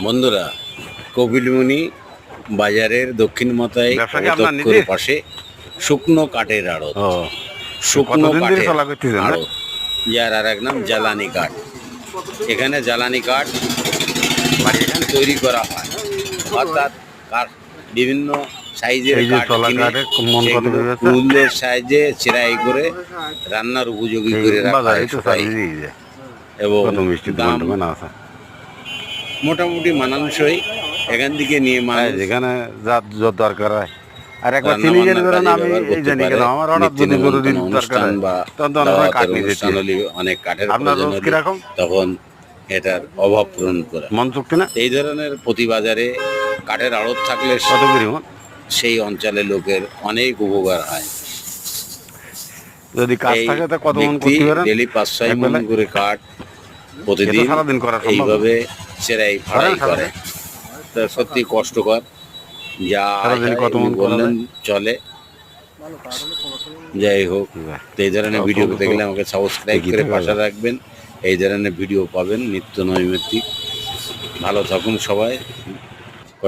বন্ধুরা, কপিলমুনি বাজারের দক্ষিণ মাথায় পাশে শুকনো কাঠের আড়ত। শুকনো কাঠের আড়ত, যার আর এক নাম জ্বালানি কাঠ। এখানে জ্বালানি কাঠ তৈরি করা হয়, অর্থাৎ কাঠ বিভিন্ন সাইজের মূল্যের সাইজে চেরাই করে রান্নার উপযোগী করে রাখা হয় এবং দাম মোটামুটি মানানসই। এখান থেকে নিয়ে মানুষ যেখানে যা দরকার হয়। আর একবার চিনি জেনে ধরেন আমি এই জানি কেন আমার হঠাৎ যদি জরুরি দরকার বা অনেক কাঠের প্রয়োজন হলে তখন এটার অভাব পূরণ করে মন চুক্তি না। এই ধরনের প্রতি বাজারে কাঠের আড়ত থাকলে সেই অঞ্চলের লোকের অনেক উপকার হয়। যদি কাজ থাকে তা কত মন করতে পারেন? ডেলি 5-6 মণ করে কাঠ প্রতিদিন সারাদিন করা এইভাবে চেরাই ফাড়াই করে। তা সত্যি কষ্টকর, যা বললেন চলে। যাই হোক, এই ধরনের ভিডিও পেতে গেলে আমাকে সাবস্ক্রাইব করে পাশে রাখবেন। এই ধরনের ভিডিও পাবেন নিত্য নৈমিত্তিক। ভালো থাকুন সবাই।